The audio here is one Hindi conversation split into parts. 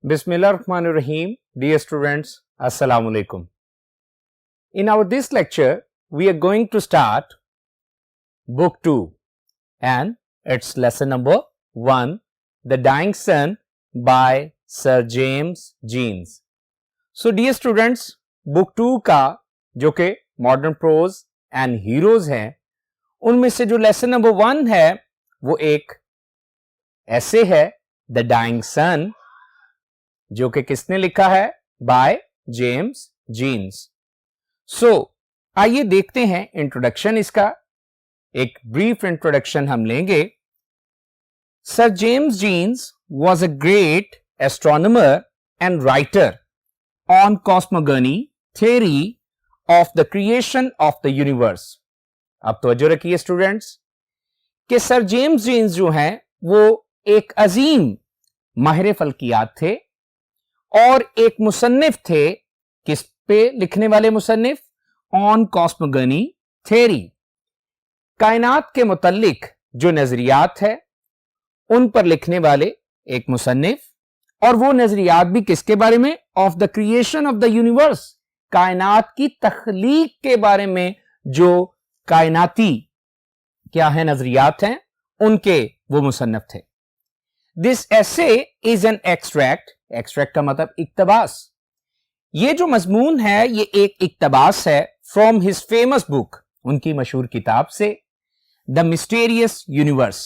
Bismillahirrahmanirrahim. Dear students, Assalamu alaikum. In our this lecture, we are going to start book 2 and its lesson number 1, The Dying Sun by Sir James Jeans. So dear students, book 2 का जो कि मॉडर्न प्रोज एंड हीरोज हैं, उनमें से जो लेसन नंबर 1 है वो एक ऐसे है द डाइंग सन, जो कि किसने लिखा है? By James jeans. सो आइए देखते हैं इंट्रोडक्शन इसका. एक ब्रीफ इंट्रोडक्शन हम लेंगे. Sir James Jeans was a great astronomer and writer on cosmogony theory of the creation of the universe. अब तवज्जो रखिए स्टूडेंट्स कि सर जेम्स जीन्स जो हैं वो एक अजीम माहिर फल्कियात थे और एक मुसन्निफ थे. किस पे लिखने वाले मुसन्निफ? ऑन कॉस्मोगनी थ्योरी, कायनात के मुतल्लिक जो नजरियात है उन पर लिखने वाले एक मुसन्निफ. और वो नजरियात भी किसके बारे में? Of the creation of the universe, कायनात की तख्लीक के बारे में. जो कायनाती क्या है नजरियात हैं उनके वो मुसन्निफ थे. This essay is an extract. Extract का मतलब इक्तबास. ये जो मजमून है ये एक इक्तबास है फ्रॉम हिज फेमस बुक, उनकी मशहूर किताब से, द मिस्टीरियस यूनिवर्स,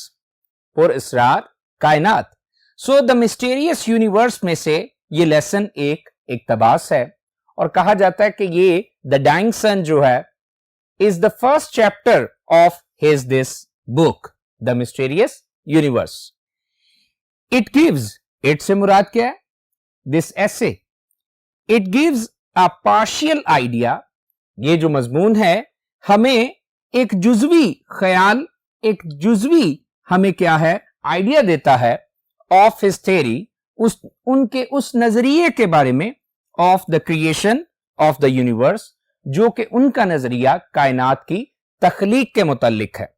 और इसरार कायनात. सो द मिस्टीरियस यूनिवर्स में से ये लेसन एक इक्तबास है और कहा जाता है कि ये द डाइंग सन जो है is the first chapter of his this book the mysterious universe. It gives, it से मुराद क्या है? This essay, it gives a partial idea. ये जो मजमून है हमें एक जुजवी ख्याल, एक जुजवी हमें क्या है आइडिया देता है ऑफ हिज थ्योरी, उनके उस नजरिए के बारे में, of the creation of the universe, जो कि उनका नजरिया कायनात की तख्लीक के मुतालिक है.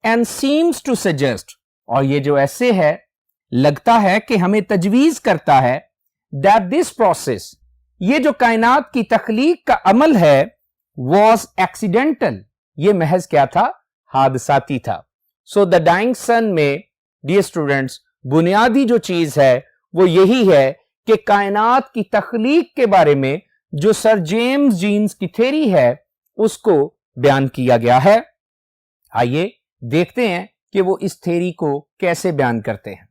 एंड सीम्स टू सजेस्ट, और ये जो ऐसे है लगता है कि हमें तजवीज करता है दैट दिस प्रोसेस, ये जो कायनात की तख्लीक का अमल है, वॉज एक्सीडेंटल, ये महज क्या था? हादसाती था. सो द डाइंग सन में डियर स्टूडेंट्स बुनियादी जो चीज है वो यही है कि कायनात की तख्लीक के बारे में जो सर जेम्स जीन्स की थ्योरी है उसको बयान किया गया है. आइए देखते हैं कि वो इस थ्योरी को कैसे बयान करते हैं.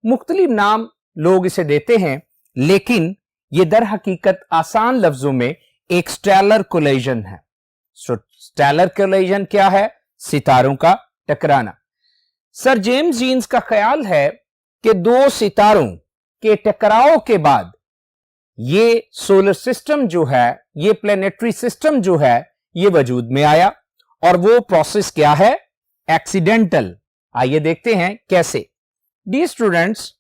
मुख्तलिफ नाम लोग इसे देते हैं, लेकिन ये दर हकीकत आसान लफ्जों में एक स्टेलर कोलिजन है. स्टेलर कोलिजन क्या है? सितारों का टकराना. सर जेम्स जीन्स का ख्याल है कि दो सितारों के टकराव के बाद ये सोलर सिस्टम जो है, ये प्लेनेटरी सिस्टम जो है, ये वजूद में आया. और वो प्रोसेस क्या है? एक्सीडेंटल. आइए देखते हैं कैसे. डियर स्टूडेंट्स,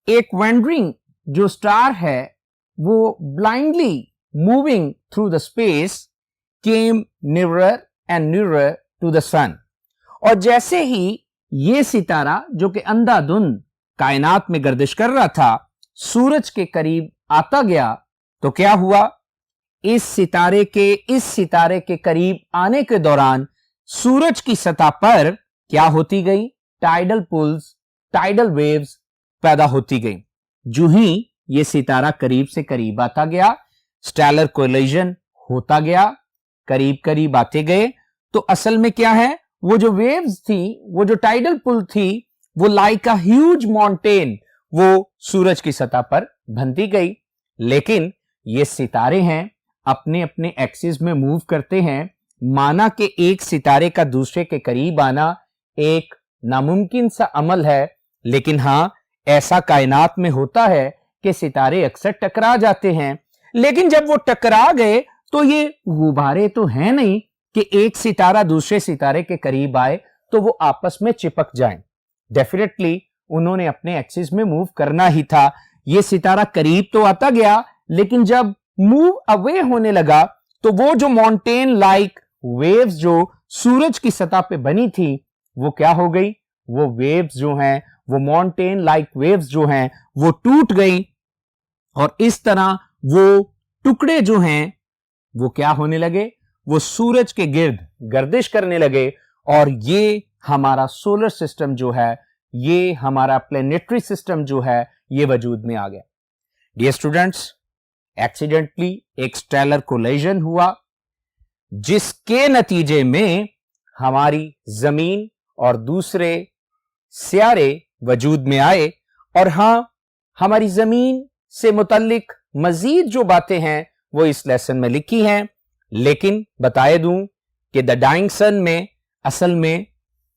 एक वैंडरिंग जो स्टार है वो blindly moving through the space came nearer and nearer to the sun. और जैसे ही ये सितारा जो कि अंधाधुंध कायनात में गर्दिश कर रहा था सूरज के करीब आता गया, तो क्या हुआ? इस सितारे के करीब आने के दौरान सूरज की सतह पर क्या होती गई? टाइडल पुल्स, टाइडल वेव्स पैदा होती गई. जो ही ये सितारा करीब से करीब आता गया, स्टेलर कोलिजन होता गया, करीब करीब आते गए, तो असल में क्या है? वो जो वेव्स थी, वो जो टाइडल पुल थी, वो लाइक अ ह्यूज माउंटेन वो सूरज की सतह पर बनती गई. लेकिन ये सितारे हैं, अपने अपने एक्सिस में मूव करते हैं. माना कि एक सितारे का दूसरे के करीब आना एक नामुमकिन सा अमल है, लेकिन हां ऐसा कायनात में होता है कि सितारे अक्सर टकरा जाते हैं. लेकिन जब वो टकरा गए तो ये गुब्बारे तो हैं नहीं कि एक सितारा दूसरे सितारे के करीब आए तो वो आपस में चिपक जाएं. डेफिनेटली उन्होंने अपने एक्सिस में मूव करना ही था. ये सितारा करीब तो आता गया, लेकिन जब मूव अवे होने लगा तो वो जो माउंटेन लाइक वेव्स जो सूरज की सतह पे बनी थी वो क्या हो गई? वो वेव्स जो हैं, वो माउंटेन लाइक वेव्स जो हैं वो टूट गई और इस तरह वो टुकड़े जो हैं वो क्या होने लगे, वो सूरज के गिर्द गर्दिश करने लगे और ये हमारा सोलर सिस्टम जो है, ये हमारा प्लेनेटरी सिस्टम जो है, ये वजूद में आ गया। डियर स्टूडेंट्स, एक्सीडेंटली एक स्टेलर कोलिजन हुआ जिसके नतीजे में हमारी जमीन और दूसरे सियारे वजूद में आए। और हां, हमारी जमीन से मुतल्लिक मजीद जो बातें हैं वो इस लेसन में लिखी हैं, लेकिन बताए दूं कि द डाइंग सन में असल में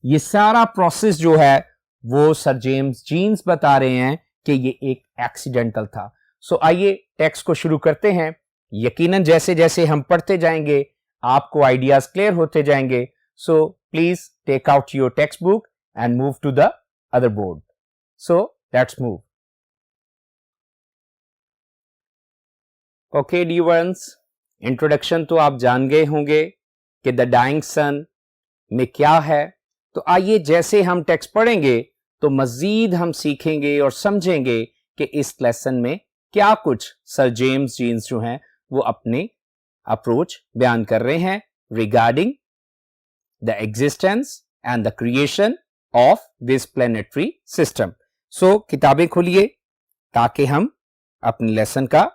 ये सारा प्रोसेस जो है वो सर जेम्स जीन्स बता रहे हैं कि ये एक एक्सीडेंटल था। सो आइए टेक्स्ट को शुरू करते हैं। यकीनन जैसे जैसे हम पढ़ते जाएंगे आपको आइडियाज क्लियर होते जाएंगे। So please take out your text book and move to the other board. So let's move. Okay dear ones, introduction तो आप जान गए होंगे कि द डाइंग सन में क्या है। तो आइए जैसे हम टेक्स्ट पढ़ेंगे तो मजीद हम सीखेंगे और समझेंगे कि इस लेसन में क्या कुछ सर जेम्स जीन्स जो हैं वो अपने अप्रोच बयान कर रहे हैं regarding the existence and the creation of this planetary system. So किताबें खोलिए ताकि हम अपने लेसन का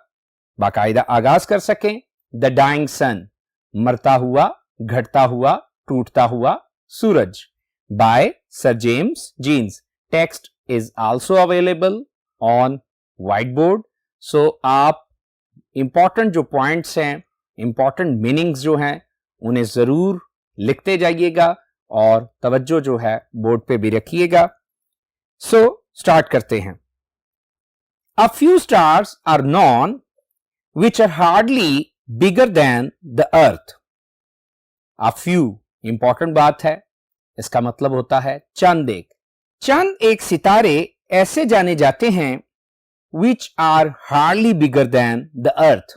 बाकायदा आगाज कर सकें। द डाइंग सन, मरता हुआ, घटता हुआ, टूटता हुआ सूरज, by sir James Jeans. Text is also available on white board. So आप इंपॉर्टेंट जो पॉइंट्स हैं, इंपॉर्टेंट मीनिंग्स जो हैं, उन्हें जरूर लिखते जाइएगा और तवज्जो जो है बोर्ड पे भी रखिएगा। सो स्टार्ट करते हैं। A few stars are known which are hardly bigger than the earth. A few, important बात है, इसका मतलब होता है चंद एक। चंद एक सितारे ऐसे जाने जाते हैं which are hardly bigger than the earth,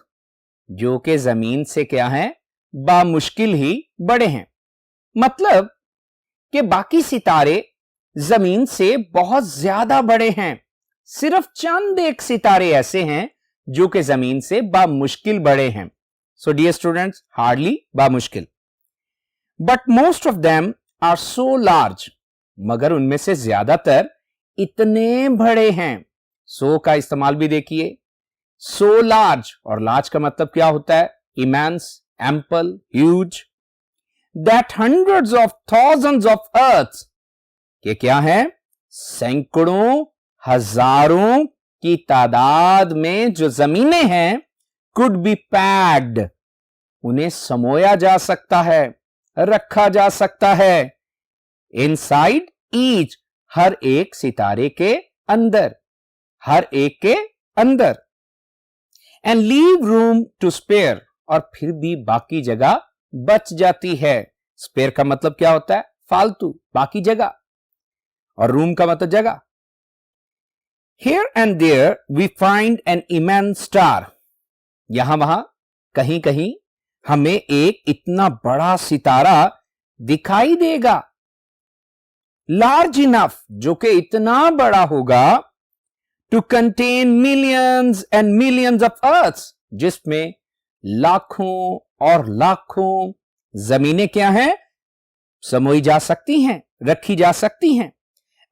जो कि जमीन से क्या हैं, बामुश्किल ही बड़े हैं। मतलब कि बाकी सितारे जमीन से बहुत ज्यादा बड़े हैं, सिर्फ चंद एक सितारे ऐसे हैं जो कि जमीन से बामुश्किल बड़े हैं। सो डियर स्टूडेंट्स, हार्डली बामुश्किल। But most of them are so large, मगर उनमें से ज्यादातर इतने बड़े हैं। सो का इस्तेमाल भी देखिए, सो लार्ज, और लार्ज का मतलब क्या होता है, immense, ample, huge, that hundreds of thousands of earths, के क्या है, सैकड़ों हजारों की तादाद में जो जमीनें हैं, कुड बी पैक्ड, उन्हें समोया जा सकता है, रखा जा सकता है, इनसाइड ईच, हर एक सितारे के अंदर, हर एक के अंदर, and leave room to spare, और फिर भी बाकी जगह बच जाती है। स्पेयर का मतलब क्या होता है, फालतू, बाकी जगह, और रूम का मतलब जगह। Here and there we find an immense star. यहां वहां कहीं कहीं हमें एक इतना बड़ा सितारा दिखाई देगा, लार्ज इनफ, जो कि इतना बड़ा होगा, to contain millions and millions of earths, जिसमें लाखों और लाखों जमीनें क्या हैं, समोई जा सकती हैं, रखी जा सकती हैं।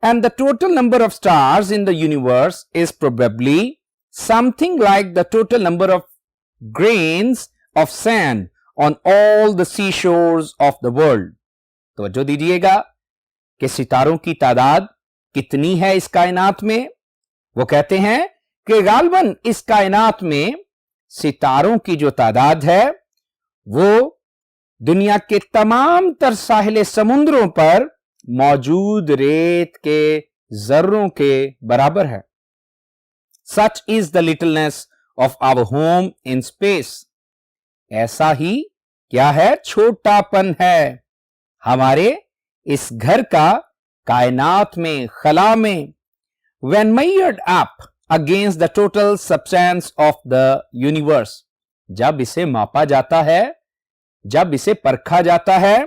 And the total number of stars in the universe is probably something like the total number of grains of sand on all the seashores of the world. तवज्जो दीजिएगा कि सितारों की तादाद कितनी है इस कायनात में। वो कहते हैं कि गालबन इस कायनात में सितारों की जो तादाद है वो दुनिया के तमाम तर साहिल समुद्रों पर मौजूद रेत के जर्रों के बराबर है। Such is the littleness of our home in space, ऐसा ही क्या है, छोटापन है हमारे इस घर का कायनात में, खला में। When measured up against the total substance of the universe, जब इसे मापा जाता है, जब इसे परखा जाता है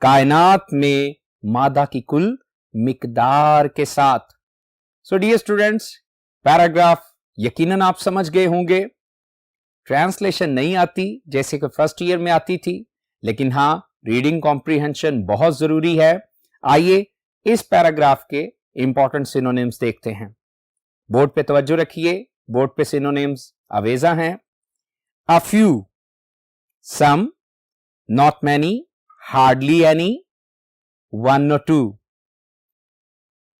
कायनात में मादा की कुल मिकदार के साथ। सो डियर स्टूडेंट्स, पैराग्राफ यकीनन आप समझ गए होंगे। ट्रांसलेशन नहीं आती जैसे कि फर्स्ट ईयर में आती थी, लेकिन हाँ, रीडिंग कॉम्प्रिहेंशन बहुत जरूरी है। आइए इस पैराग्राफ के इंपॉर्टेंट सिनोनिम्स देखते हैं। बोर्ड पे तवज्जो रखिए, बोर्ड पे सिनोनिम्स अवेजा हैं। A few, some, not many, hardly any, one और टू।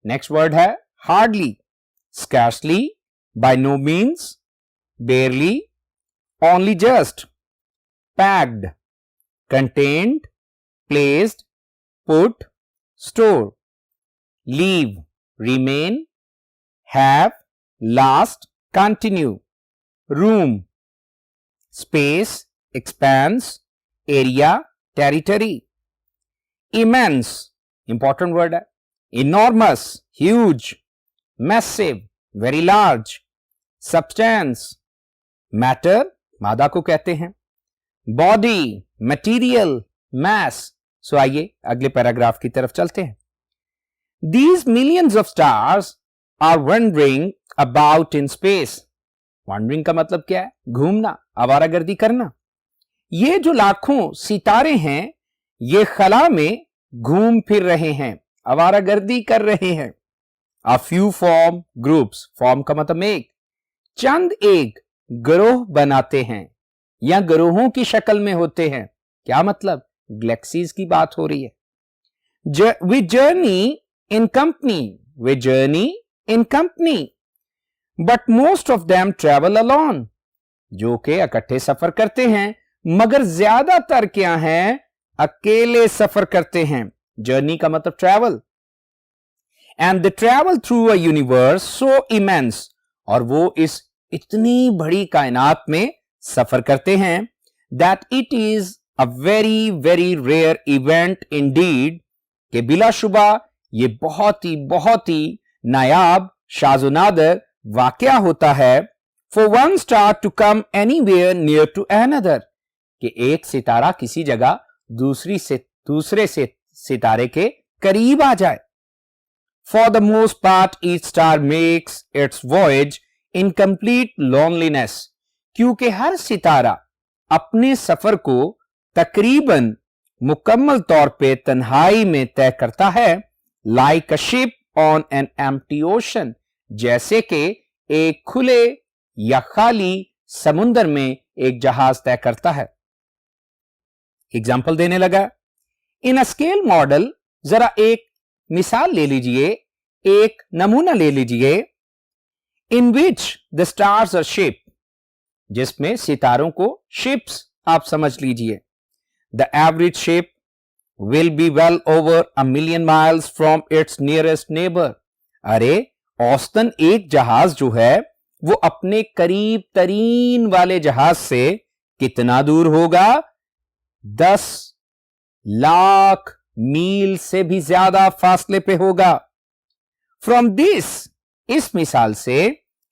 नेक्स्ट वर्ड है hardly, scarcely, by no means, barely, only just, packed, contained, placed, put, store, leave, remain, have, last, continue, room, space, expanse, area, territory, immense, important word है, enormous, huge, massive, very large, substance, matter, मादा को कहते हैं, body, material, mass। सो आइए अगले पैराग्राफ की तरफ चलते हैं। These millions of stars are wandering about in space। wandering का मतलब क्या है? घूमना, आवारागर्दी करना। ये जो लाखों सितारे हैं, ये खला में घूम फिर रहे हैं, आवारागर्दी कर रहे हैं। A few form groups, form का मतलब एक, चंद एक ग्रोह बनाते हैं या ग्रोहों की शक्ल में होते हैं। क्या मतलब? गैलेक्सीज की बात हो रही है। We journey in company, we journey in company, but most of them travel alone। जो के इकट्ठे सफर करते हैं, मगर ज्यादातर क्या हैं? अकेले सफर करते हैं। जर्नी का मतलब travel. And they travel through a universe so immense, और वो इस इतनी बड़ी कायनात में सफर करते हैं, that it is a very very rare event indeed, कि बिलाशुबा ये बहुत ही नायाब, शाज़ो नादर वाकया होता है, for one star to come anywhere near to another, कि एक सितारा किसी जगह दूसरे से सितारे के करीब आ जाए। For the most part, each star makes its voyage in complete loneliness, क्योंकि हर सितारा अपने सफर को तकरीबन मुकम्मल तौर पे तन्हाई में तय करता है। Like a ship on an empty ocean, जैसे कि एक खुले या खाली समुंदर में एक जहाज तय करता है। एग्जाम्पल देने लगा। इन अ स्केल मॉडल, जरा एक मिसाल ले लीजिए, एक नमूना ले लीजिए। In which the stars are ship, जिसमें सितारों को शिप्स आप समझ लीजिए। The average ship will be well over 1,000,000 miles from its nearest neighbour. अरे औसतन एक जहाज जो है वो अपने करीब तरीन वाले जहाज से कितना दूर होगा? 10 लाख मील से भी ज्यादा फासले पे होगा। फ्रॉम दिस, इस मिसाल से,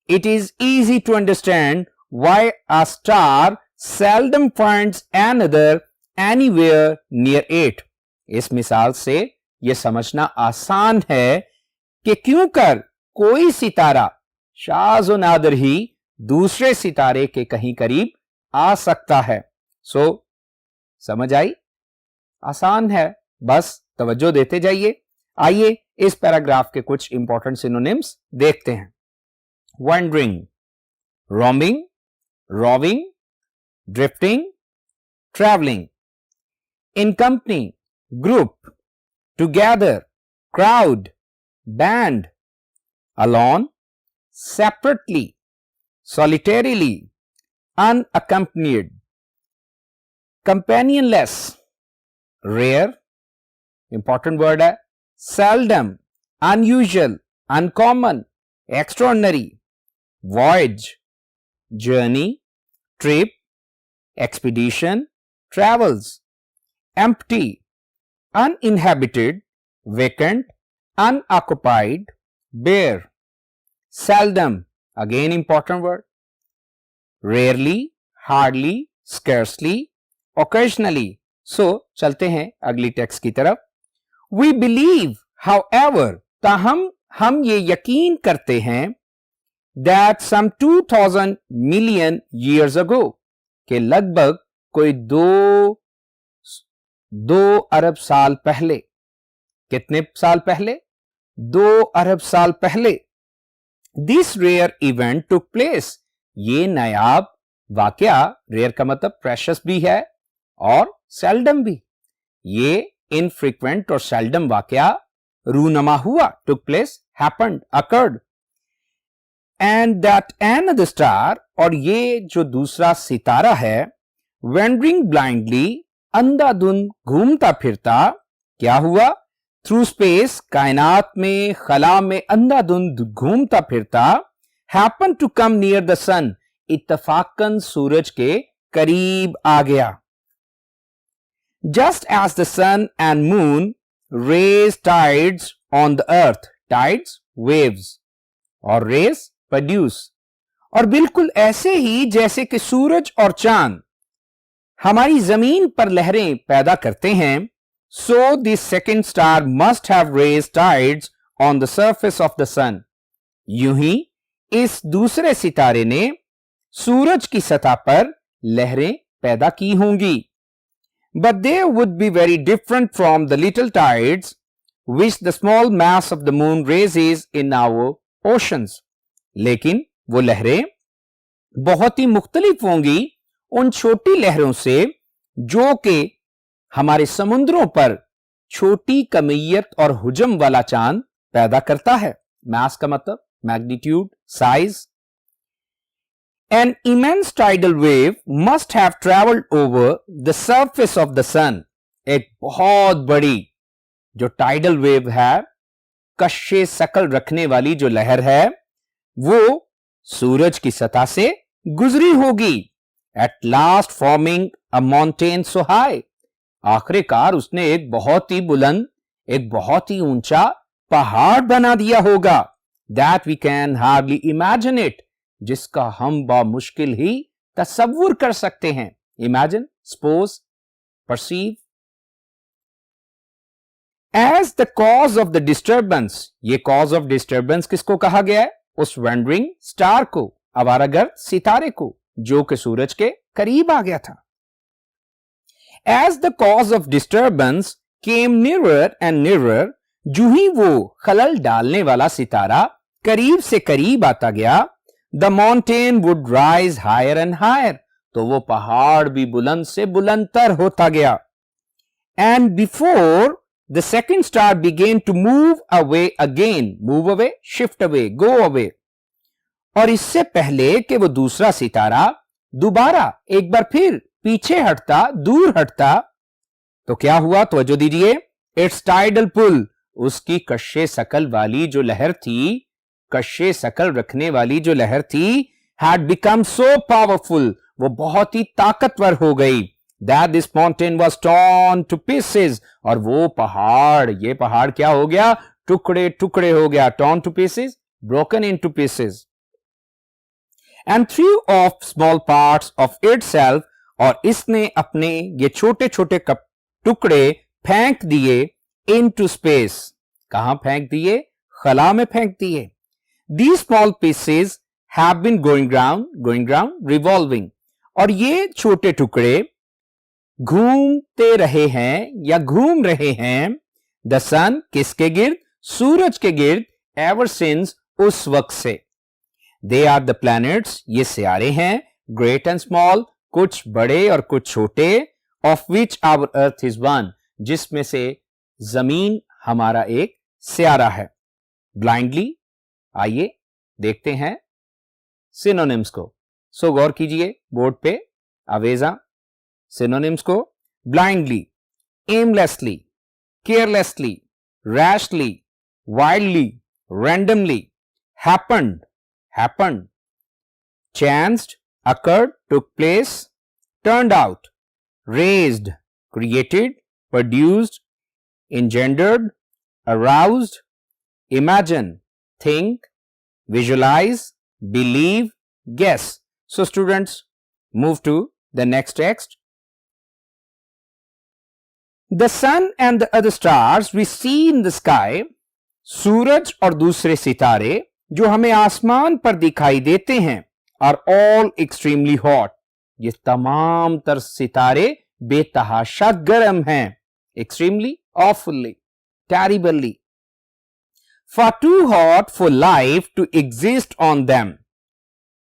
it is easy to understand why a star seldom finds another anywhere near it. इस मिसाल से यह समझना आसान है कि क्यों कर कोई सितारा शाज़ो नादर ही दूसरे सितारे के कहीं करीब आ सकता है। सो समझ आई? आसान है, बस तवज्जो देते जाइए। आइए इस पैराग्राफ के कुछ इंपॉर्टेंट सिनोनिम्स देखते हैं। Wandering, roaming, roving, drifting, travelling. In company, group, together, crowd, band, alone, separately, solitarily, unaccompanied, companionless, rare, important word है, seldom, unusual, uncommon, extraordinary, voyage, journey, trip, expedition, travels, empty, uninhabited, vacant, unoccupied, bare, seldom, again important word, rarely, hardly, scarcely, occasionally। So चलते हैं अगली टेक्स्ट की तरफ। We believe, however, ताहम हम ये यकीन करते हैं that some 2000 million years ago, के लगभग कोई दो अरब साल पहले, कितने साल पहले? 2 अरब साल पहले, this rare event took place, ये नायाब वाकया, रेयर का मतलब प्रेशियस भी है और सेल्डम भी, ये इनफ्रीक्वेंट और सेल्डम वाकया रूनमा हुआ, took place, happened, occurred, and that another star, और ये जो दूसरा सितारा है, wandering blindly, अंधाधुंध घूमता फिरता, क्या हुआ? थ्रू स्पेस, कायनात में, खला में अंधाधुंध घूमता फिरता, happen to come near the sun, इत्तफाकन सूरज के करीब आ गया। Just as the sun and moon raise tides on the earth, tides waves और रेज प्रोड्यूस, और बिल्कुल ऐसे ही जैसे कि सूरज और चांद हमारी जमीन पर लहरें पैदा करते हैं, so the second star must have raised tides on the surface of the sun. यूं ही इस दूसरे सितारे ने सूरज की सतह पर लहरें पैदा की होंगी। But they would be very different from the little tides which the small mass of the moon raises in our oceans. लेकिन वो लहरें बहुत ही मुख्तलिफ होंगी उन छोटी लहरों से जो कि हमारे समुद्रों पर छोटी कमियत और हुजम वाला चांद पैदा करता है। मास का मतलब magnitude, size. An immense tidal wave must have traveled over the surface of the sun. एक बहुत बड़ी जो टाइडल वेव है, कश्शे शकल रखने वाली जो लहर है, वो सूरज की सतह से गुजरी होगी। At last forming a mountain so high. आखिरकार उसने एक बहुत ही बुलंद, एक बहुत ही ऊंचा पहाड़ बना दिया होगा। That we can hardly imagine it. जिसका हम बामुश्किल ही तसव्वुर कर सकते हैं। Imagine, suppose, perceive. As the cause of the disturbance, ये cause of disturbance किसको कहा गया है? उस wandering star को, आवारागर्द सितारे को, जो कि सूरज के करीब आ गया था। As the cause of disturbance came nearer and nearer, जो ही वो खलल डालने वाला सितारा करीब से करीब आता गया, the mountain would rise higher and higher, तो वो पहाड़ भी बुलंद से बुलंदतर होता गया। And before the second star began to move away again, move away, shift away, go away, और इससे पहले कि वो दूसरा सितारा दोबारा एक बार फिर पीछे हटता, दूर हटता, तो क्या हुआ? तवज्जो दीजिए। इट्स टाइडल पुल, उसकी कश्शे शकल वाली जो लहर थी, कश्शे शकल रखने वाली जो लहर थी, हैड बिकम सो पावरफुल, वो बहुत ही ताकतवर हो गई। That this mountain was torn two pieces, और वो पहाड़, ये पहाड़ क्या हो गया? टुकड़े टुकड़े हो गया। Torn two pieces, broken into pieces. And through of small parts of itself, और इसने अपने ये छोटे छोटे टुकड़े फेंक दिए इनटू स्पेस। कहां फेंक दिए? खला में फेंक दिए। These small pieces have been going round, revolving, और ये छोटे टुकड़े घूमते रहे हैं या घूम रहे हैं द सन, किसके गिर्द? सूरज के गिर्द, एवर सिंस, उस वक्त से। दे आर द प्लैनेट्स, ये सियारे हैं, ग्रेट एंड स्मॉल, कुछ बड़े और कुछ छोटे, of which our earth is one, जिसमें से जमीन हमारा एक सियारा है। ब्लाइंडली, आइए देखते हैं सिनोनिम्स को। सो गौर कीजिए बोर्ड पे, अवेजा सिनोनिम्स को। Blindly, aimlessly, carelessly, rashly, wildly, randomly, happened, chanced, occurred, took place, turned out, raised, created, produced, engendered, aroused, imagine, think, visualize, believe, guess. So students, move to the next text. The sun and the other stars we see in the sky, सूरज और दूसरे सितारे जो हमें आसमान पर दिखाई देते हैं आर ऑल एक्सट्रीमली हॉट। ये तमाम तर सितारे बेतहाशा गर्म हैं। Extremely, awfully, terribly, far too hot for life to exist on them.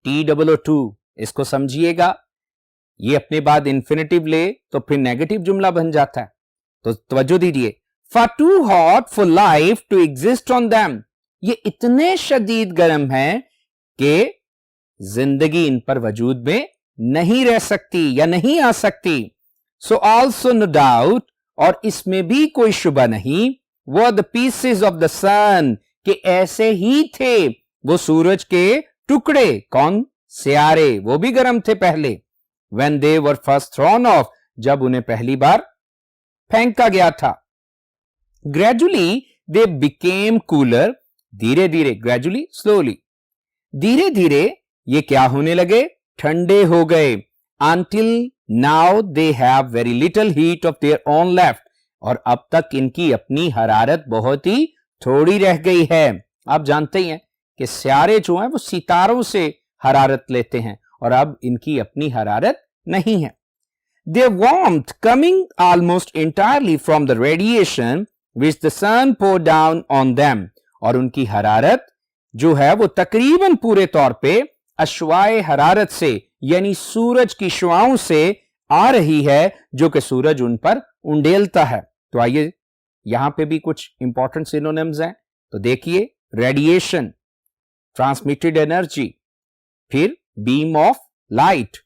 TOO, इसको समझिएगा। ये अपने बाद इंफिनिटिव ले तो फिर नेगेटिव जुमला बन जाता है, तो तवज्जो दीजिए। Far too hot for life to exist on them, ये इतने शदीद गर्म हैं कि जिंदगी इन पर वजूद में नहीं रह सकती या नहीं आ सकती। सो ऑल्सो नो डाउट, और इसमें भी कोई शुबा नहीं, वो द पीसेस ऑफ द सन, कि ऐसे ही थे वो सूरज के टुकड़े। कौन? सियारे, वो भी गर्म थे पहले। When they were first thrown off, जब उन्हें पहली बार फेंका गया था। Gradually they became cooler, धीरे धीरे, gradually, slowly, धीरे धीरे ये क्या होने लगे? ठंडे हो गए। Until now they have very little heat of their own left, और अब तक इनकी अपनी हरारत बहुत ही थोड़ी रह गई है। आप जानते ही हैं कि सियारे जो हैं वो सितारों से हरारत लेते हैं, और अब इनकी अपनी हरारत नहीं है। Their warmth coming almost entirely from the radiation which the sun poured down on them, और उनकी हरारत जो है वो तकरीबन पूरे तौर पे अश्वाए हरारत से, यानी सूरज की शुआओं से आ रही है, जो कि सूरज उन पर उंडेलता है। तो आइए यहां पे भी कुछ इंपॉर्टेंट सिनोनिम्स हैं, तो देखिए। रेडिएशन, ट्रांसमिटेड एनर्जी, फिर बीम ऑफ लाइट,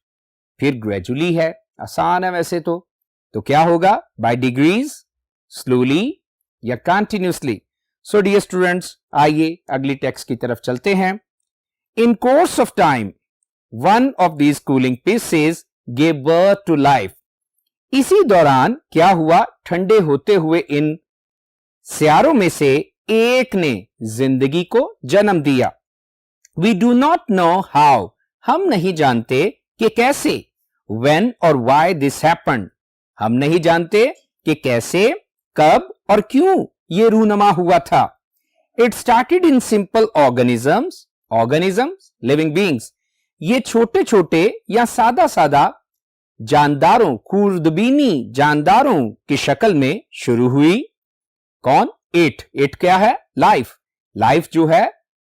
फिर ग्रेजुअली है, आसान है वैसे तो क्या होगा? बाय डिग्रीज, स्लोली या कंटिन्यूसली। सो डियर स्टूडेंट्स, आइए अगली टेक्स्ट की तरफ चलते हैं। In course of time one of these cooling pieces gave birth to life. इसी दौरान क्या हुआ? ठंडे होते हुए इन सियारों में से एक ने जिंदगी को जन्म दिया। We do not know how, हम नहीं जानते कि कैसे। व्हेन और व्हाई दिस हैपेंड, हम नहीं जानते कि कैसे, कब और क्यों ये रूनमा हुआ था। It started in simple organisms, living beings, ये छोटे छोटे या सादा सादा जानदारों, खुर्दबीनी जानदारों की शक्ल में शुरू हुई। कौन? इट क्या है? लाइफ जो है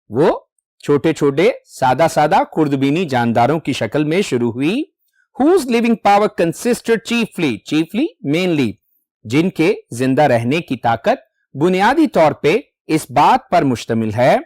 वो छोटे छोटे सादा सादा खुर्दबीनी जानदारों की शक्ल में शुरू हुई। whose living power consisted chiefly mainly, जिनके जिंदा रहने की ताकत बुनियादी तौर पे इस बात पर मुश्तमिल है।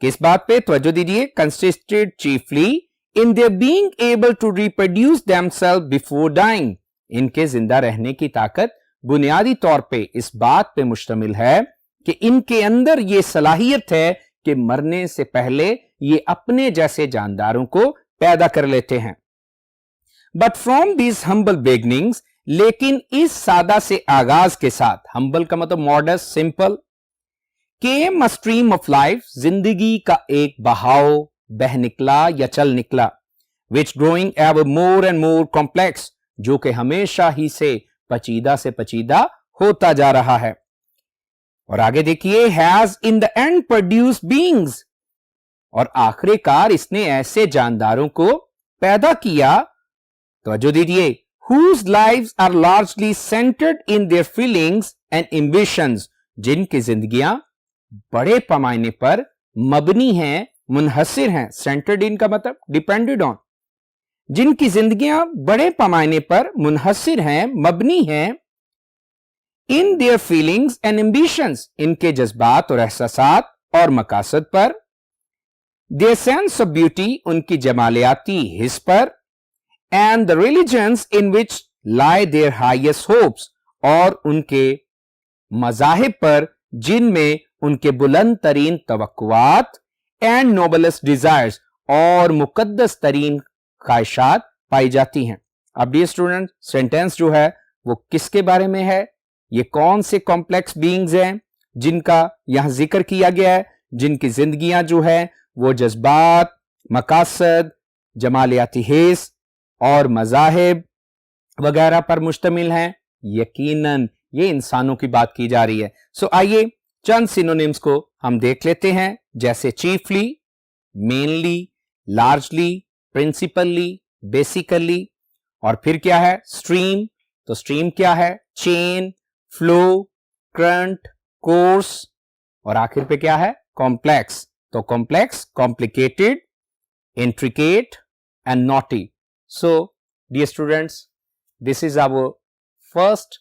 किस बात पे? तवज्जो दीजिए। consisted chiefly in their being able to reproduce themselves before dying, इनके जिंदा रहने की ताकत बुनियादी तौर पे इस बात पे मुश्तमिल है कि इनके अंदर ये सलाहियत है कि मरने से पहले ये अपने जैसे जानदारों को पैदा कर लेते हैं। But from these humble beginnings, लेकिन इस सादा से आगाज के साथ, हम्बल का मतलब modest, simple, came a stream of life, जिंदगी का एक बहाव बह निकला या चल निकला। Which growing ever more and more complex, जो कि हमेशा ही से पचीदा होता जा रहा है। और आगे देखिए, has in the end produce beings, और आखिरकार इसने ऐसे जानदारों को पैदा किया। तवज्जो दीजिए, whose lives are largely centered in their feelings and ambitions, जिनकी जिंदगियां बड़े पैमाने पर मबनी हैं, मुनहसिर हैं। सेंटर्ड इन का मतलब डिपेंडेड ऑन, जिनकी जिंदगियां बड़े पैमाने पर मुनहसिर हैं, मबनी हैं। In their feelings and ambitions, इनके जज्बात और एहसासात और मकासद पर। देयर सेंस ऑफ ब्यूटी, उनकी जमालियाती हिस्स पर। And the religions in which lie their highest hopes, और उनके मजाहिब पर जिनमें उनके बुलंद तरीन तवक्कुआत एंड नोबलेस्ट डिजायर्स, और मुकद्दस तरीन ख्वाहिशात पाई जाती हैं। अब डियर स्टूडेंट, सेंटेंस जो है वो किसके बारे में है? ये कौन से कॉम्प्लेक्स बीइंग्स हैं जिनका यहां जिक्र किया गया है, जिनकी जिंदगियां जो है वो जज्बात, मकासद, जमालियाती हिस्स और मजाहिब वगैरह पर मुश्तमिल हैं? यकीनन ये इंसानों की बात की जा रही है। सो आइए चंद सिनोनिम्स को हम देख लेते हैं, जैसे chiefly, mainly, largely, principally, basically. और फिर क्या है स्ट्रीम, तो स्ट्रीम क्या है चेन, फ्लो, करंट, कोर्स। और आखिर पे क्या है कॉम्प्लेक्स, तो complex, complicated, intricate and naughty. So dear students, this is our first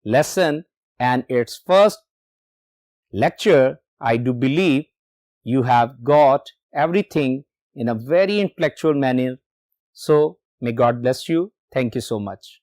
lesson and its first lecture. I do believe you have got everything in a very intellectual manner. So may God bless you. Thank you so much.